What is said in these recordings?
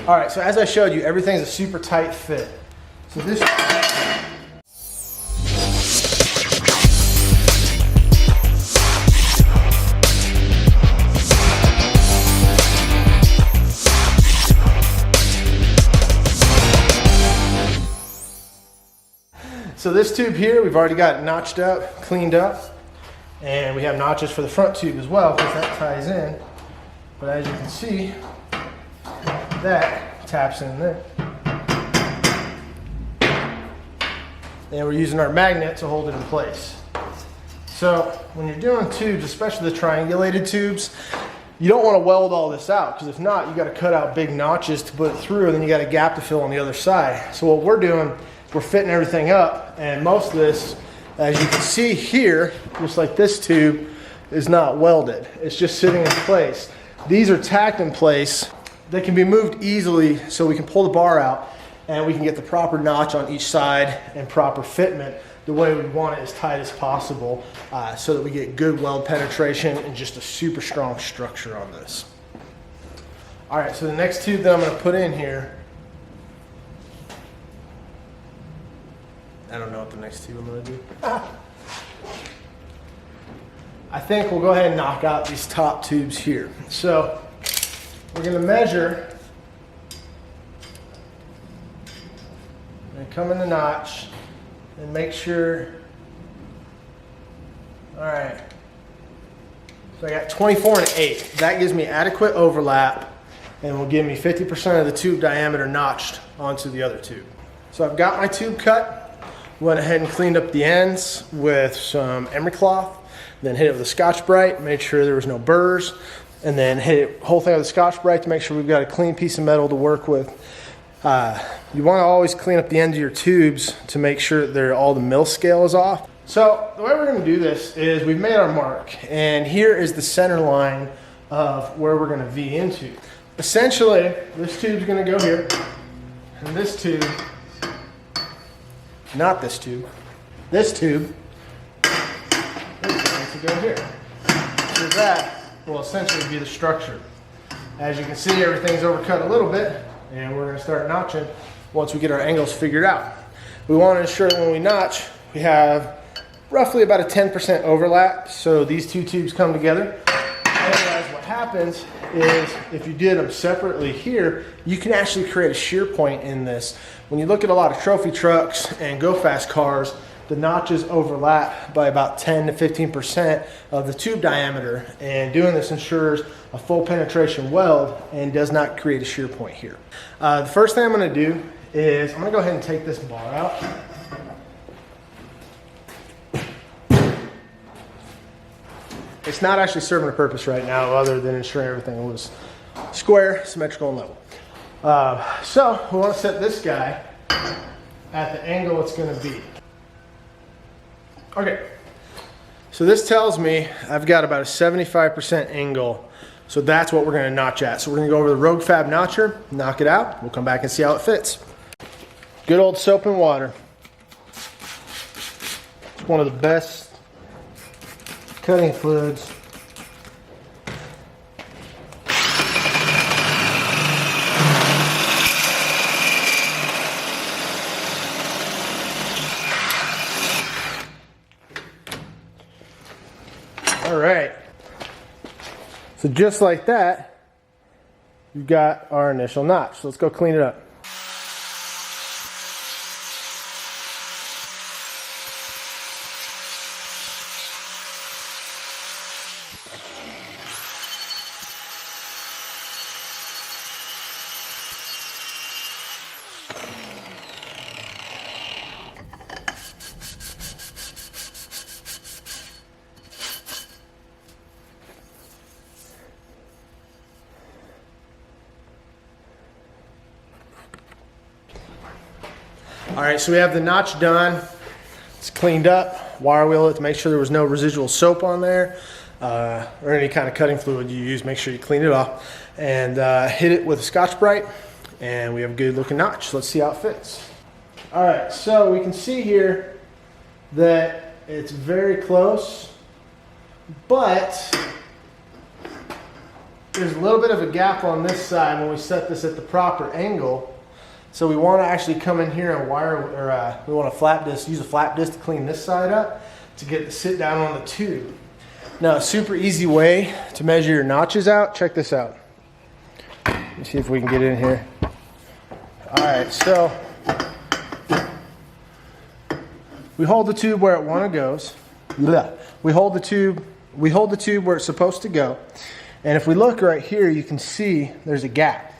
All right, so as I showed you, everything's a super tight fit. So this. So this tube here, we've already got it notched up, cleaned up, and we have notches for the front tube as well because that ties in. But as you can see, that taps in there. And we're using our magnet to hold it in place. So when you're doing tubes, especially the triangulated tubes, you don't want to weld all this out because if not, you got to cut out big notches to put it through, and then you got a gap to fill on the other side. So what we're doing, we're fitting everything up, and most of this, as you can see here, just like this tube, is not welded. It's just sitting in place. These are tacked in place. They can be moved easily so we can pull the bar out and we can get the proper notch on each side and proper fitment the way we want it, as tight as possible, so that we get good weld penetration and just a super strong structure on this. All right, so the next tube that I'm going to put in here, I don't know what the next tube I'm going to do. I think we'll go ahead and knock out these top tubes here. So we're going to measure and come in the notch and make sure. All right. So I got 24 and 8. That gives me adequate overlap and will give me 50% of the tube diameter notched onto the other tube. So I've got my tube cut. Went ahead and cleaned up the ends with some emery cloth, then hit it with a Scotch-Brite, made sure there was no burrs, and then hit the whole thing with a Scotch-Brite to make sure we've got a clean piece of metal to work with. You want to always clean up the ends of your tubes to make sure that all the mill scale is off. So the way we're going to do this is we've made our mark, and here is the center line of where we're going to V into. Essentially, this tube's going to go here, and this tube, not this tube, this tube is going to go here. So that will essentially be the structure. As you can see, everything's overcut a little bit, and we're going to start notching once we get our angles figured out. We want to ensure that when we notch, we have roughly about a 10% overlap, so these two tubes come together. Otherwise, what happens is if you did them separately here, you can actually create a shear point in this. When you look at a lot of trophy trucks and go-fast cars, the notches overlap by about 10 to 15% of the tube diameter, and doing this ensures a full penetration weld and does not create a shear point here. The first thing I'm going to do is I'm going to go ahead and take this bar out. It's not actually serving a purpose right now other than ensuring everything was square, symmetrical, and level. So we want to set this guy at the angle it's going to be. Okay, so this tells me I've got about a 75% angle, so that's what we're going to notch at. So we're going to go over the Rogue Fab notcher, knock it out, we'll come back and see how it fits. Good old soap and water. It's one of the best cutting fluids. All right, so just like that, we've got our initial notch. So let's go clean it up. All right, so we have the notch done. It's cleaned up. Wire wheel it to make sure there was no residual soap on there or any kind of cutting fluid you use. Make sure you clean it off and hit it with a Scotch-Brite, and we have a good looking notch. So let's see how it fits. All right, so we can see here that it's very close, but there's a little bit of a gap on this side when we set this at the proper angle. So we want to actually come in here and wire, or we want to use a flap disc to clean this side up to get the sit down on the tube. Now, a super easy way to measure your notches out, check this out. Let's see if we can get in here. All right, so we hold the tube where it goes. We hold the tube where it's supposed to go. And if we look right here, you can see there's a gap.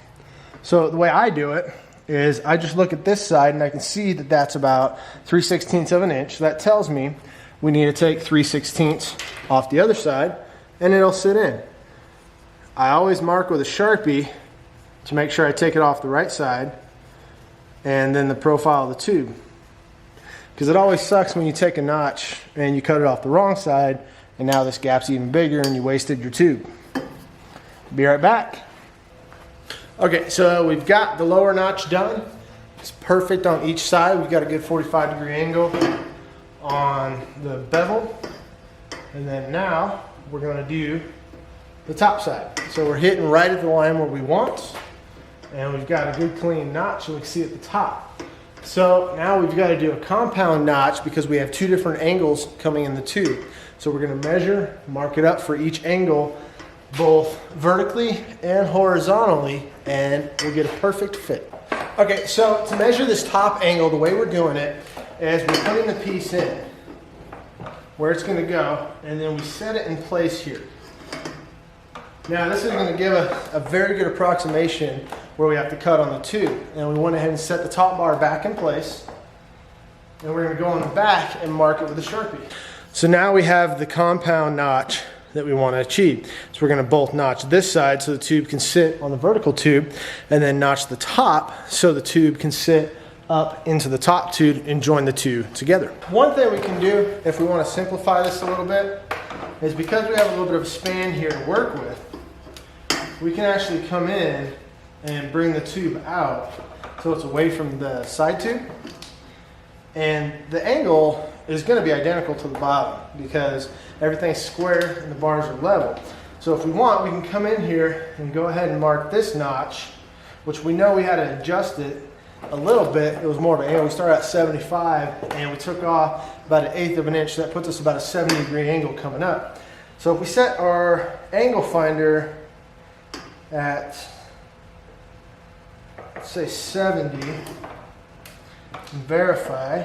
So the way I do it is I just look at this side and I can see that that's about 3/16 of an inch. So that tells me we need to take 3/16 off the other side and it'll sit in. I always mark with a Sharpie to make sure I take it off the right side and then the profile of the tube. Because it always sucks when you take a notch and you cut it off the wrong side and now this gap's even bigger and you wasted your tube. Be right back. Okay, so we've got the lower notch done. It's perfect on each side. We've got a good 45-degree angle on the bevel. And then now we're going to do the top side. So we're hitting right at the line where we want. And we've got a good clean notch and we can see at the top. So now we've got to do a compound notch because we have two different angles coming in the tube. So we're going to measure, mark it up for each angle, both vertically and horizontally, and we'll get a perfect fit. Okay, so to measure this top angle, the way we're doing it is we're putting the piece in where it's going to go, and then we set it in place here. Now this is going to give a very good approximation where we have to cut on the tube. And we went ahead and set the top bar back in place, and we're going to go on the back and mark it with a Sharpie. So now we have the compound notch that we want to achieve. So we're going to both notch this side so the tube can sit on the vertical tube, and then notch the top so the tube can sit up into the top tube and join the two together. One thing we can do if we want to simplify this a little bit is because we have a little bit of a span here to work with, we can actually come in and bring the tube out so it's away from the side tube. And the angle is going to be identical to the bottom because everything's square and the bars are level. So if we want, we can come in here and go ahead and mark this notch, which we know we had to adjust it a little bit. It was more of an angle. We started at 75 and we took off about 1/8 of an inch. So that puts us about a 70-degree angle coming up. So if we set our angle finder at, let's say 70, and verify.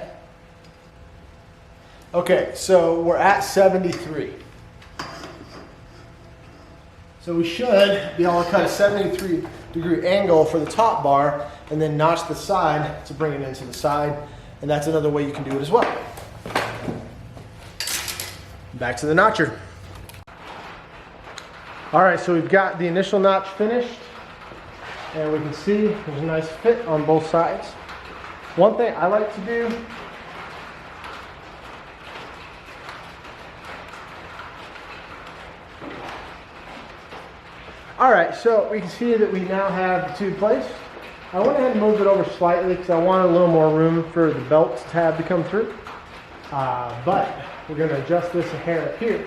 Okay, so we're at 73. So we should be able to cut a 73-degree angle for the top bar and then notch the side to bring it into the side. And that's another way you can do it as well. Back to the notcher. All right, so we've got the initial notch finished. And we can see there's a nice fit on both sides. One thing I like to do Alright, so we can see that we now have the tube placed. I went ahead and moved it over slightly because I wanted a little more room for the belt tab to come through. But we're going to adjust this a hair up here.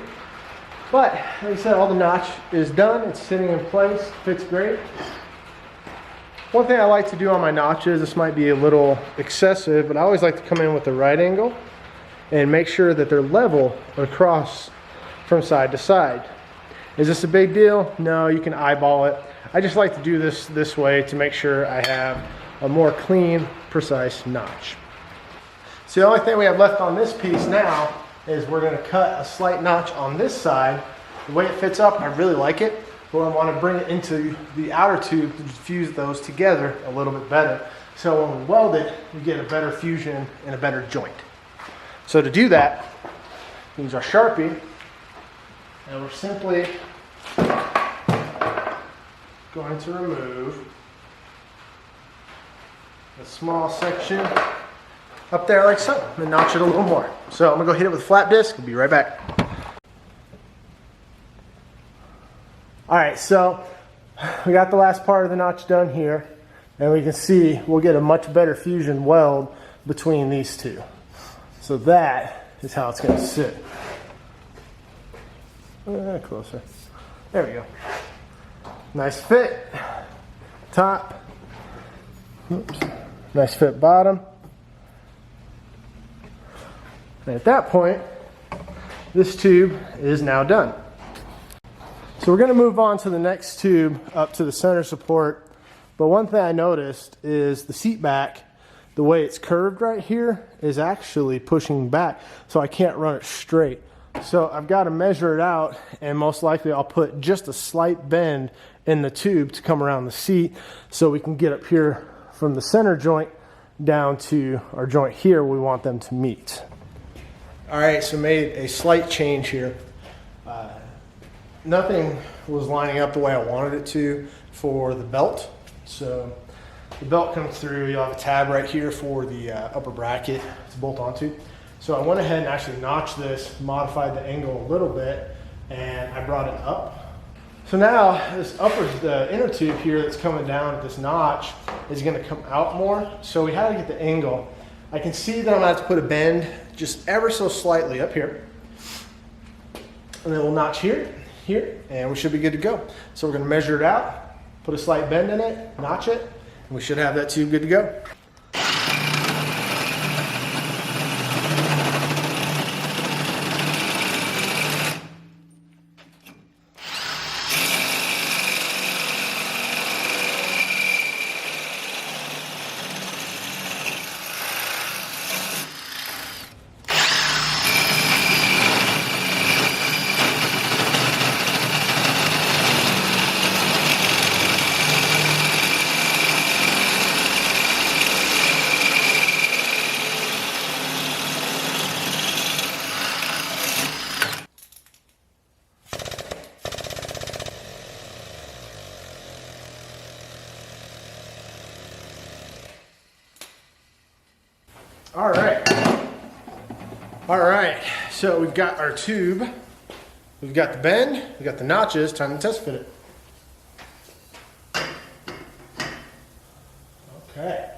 But, like I said, all the notch is done. It's sitting in place. Fits great. One thing I like to do on my notches, this might be a little excessive, but I always like to come in with the right angle and make sure that they're level across from side to side. Is this a big deal? No, you can eyeball it. I just like to do this way to make sure I have a more clean, precise notch. So the only thing we have left on this piece now is we're going to cut a slight notch on this side. The way it fits up, I really like it, but I want to bring it into the outer tube to fuse those together a little bit better. So when we weld it, we get a better fusion and a better joint. So to do that, we use our Sharpie, and we're simply going to remove a small section up there like so, and notch it a little more. So I'm gonna go hit it with a flat disc. We'll be right back. All right, so we got the last part of the notch done here, and we can see we'll get a much better fusion weld between these two. So that is how it's gonna sit. Closer. There we go. Nice fit, top. Oops. Nice fit bottom. And at that point, this tube is now done. So we're going to move on to the next tube up to the center support. But one thing I noticed is the seat back, the way it's curved right here, is actually pushing back. So I can't run it straight. So I've got to measure it out, and most likely I'll put just a slight bend in the tube to come around the seat so we can get up here from the center joint down to our joint here we want them to meet. All right, so made a slight change here. Nothing was lining up the way I wanted it to for the belt. So the belt comes through, you'll have a tab right here for the upper bracket to bolt onto. So I went ahead and actually notched this, modified the angle a little bit, and I brought it up. So now the inner tube here that's coming down at this notch is gonna come out more. So we had to get the angle. I can see that I'm gonna have to put a bend just ever so slightly up here. And then we'll notch here, and we should be good to go. So we're gonna measure it out, put a slight bend in it, notch it, and we should have that tube good to go. All right, so we've got our tube, we've got the bend, we've got the notches, time to test fit it. Okay,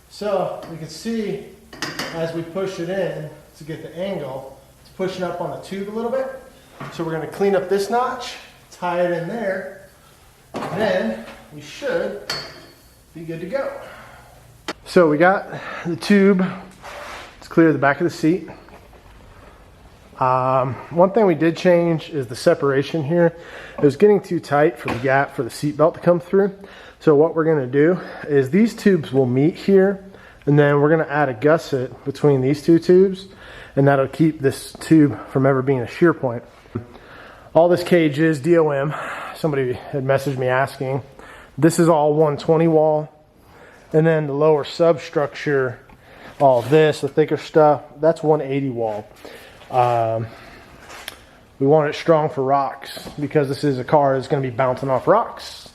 so we can see as we push it in to get the angle, it's pushing up on the tube a little bit. So we're gonna clean up this notch, tie it in there, and then we should be good to go. So we got the tube. Let's clear the back of the seat. One thing we did change is the separation here. It was getting too tight for the gap for the seat belt to come through. So what we're going to do is these tubes will meet here, and then we're going to add a gusset between these two tubes, and that'll keep this tube from ever being a shear point. All this cage is DOM. Somebody had messaged me asking. This is all 120 wall, and then the lower substructure, all this, the thicker stuff, that's 180 wall. We want it strong for rocks because this is a car that's going to be bouncing off rocks.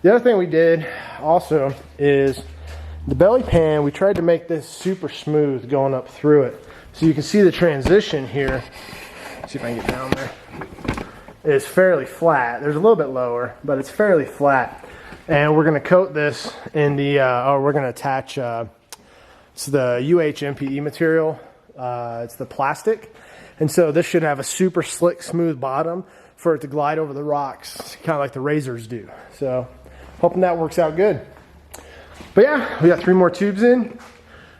The other thing we did also is the belly pan, we tried to make this super smooth going up through it. So you can see the transition here. Let's see if I can get down there. It's fairly flat. There's a little bit lower, but it's fairly flat. And we're going to coat this in the, we're going to attach, it's the UHMPE material. It's the plastic. And so this should have a super slick, smooth bottom for it to glide over the rocks, kind of like the razors do. So hoping that works out good. But yeah, we got 3 more tubes in.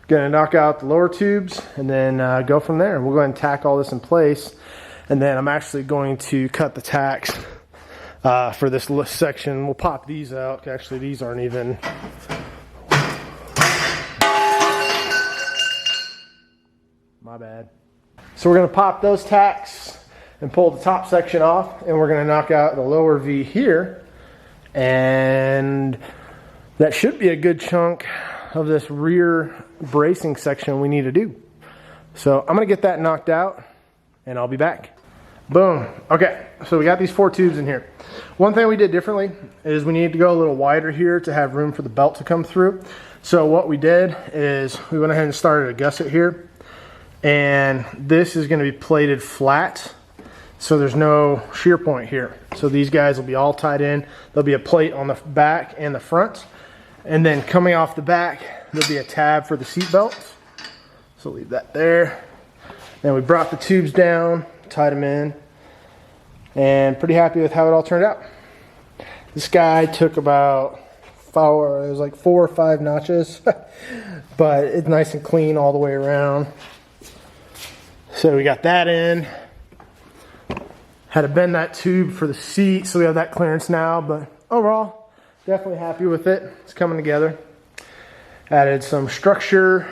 Gonna knock out the lower tubes and then go from there. We'll go ahead and tack all this in place. And then I'm actually going to cut the tacks for this section. We'll pop these out. Actually, these aren't even... My bad. So we're going to pop those tacks and pull the top section off, and we're going to knock out the lower V here, and that should be a good chunk of this rear bracing section we need to do. So I'm going to get that knocked out, and I'll be back. Boom. Okay, so we got these 4 tubes in here. One thing we did differently is we needed to go a little wider here to have room for the belt to come through. So what we did is we went ahead and started a gusset here. And this is going to be plated flat, so there's no shear point here. So these guys will be all tied in. There'll be a plate on the back and the front. And then coming off the back, there'll be a tab for the seat belt. So leave that there. Then we brought the tubes down, tied them in, and pretty happy with how it all turned out. This guy took about it was like 4 or 5 notches, but it's nice and clean all the way around. So we got that in. Had to bend that tube for the seat, so we have that clearance now, but overall, definitely happy with it. It's coming together. Added some structure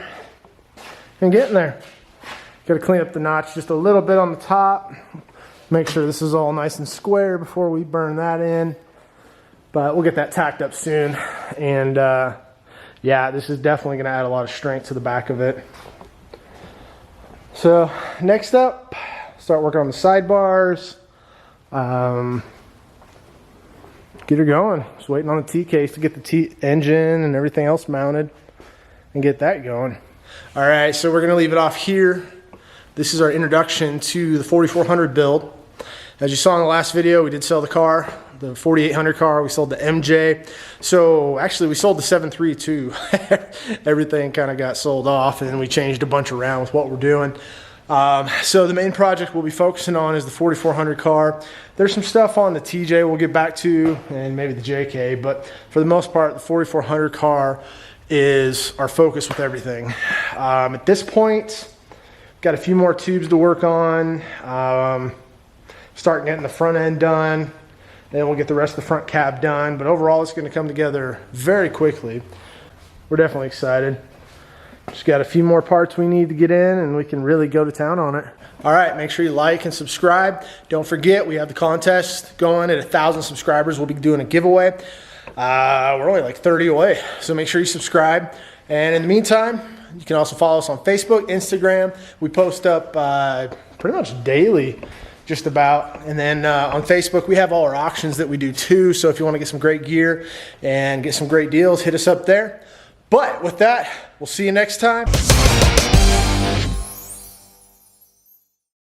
and getting there. Got to clean up the notch just a little bit on the top. Make sure this is all nice and square before we burn that in. But we'll get that tacked up soon. And yeah, this is definitely going to add a lot of strength to the back of it. So next up, start working on the sidebars. Get her going. Just waiting on the T-case to get the engine and everything else mounted and get that going. All right, so we're going to leave it off here. This is our introduction to the 4400 build. As you saw in the last video, we did sell the car, the 4800 car. We sold the MJ. So actually, we sold the 7.3 too. Everything kind of got sold off, and then we changed a bunch around with what we're doing. So the main project we'll be focusing on is the 4400 car. There's some stuff on the TJ we'll get back to, and maybe the JK, but for the most part, the 4400 car is our focus with everything. At this point, got a few more tubes to work on. Start getting the front end done. Then we'll get the rest of the front cab done. But overall, it's going to come together very quickly. We're definitely excited. Just got a few more parts we need to get in, and we can really go to town on it. All right, make sure you like and subscribe. Don't forget, we have the contest going at 1,000 subscribers. We'll be doing a giveaway. We're only like 30 away, so make sure you subscribe. And in the meantime, you can also follow us on Facebook, Instagram. We post up pretty much daily, just about. And then on Facebook, we have all our auctions that we do too. So if you want to get some great gear and get some great deals, hit us up there. But with that, we'll see you next time.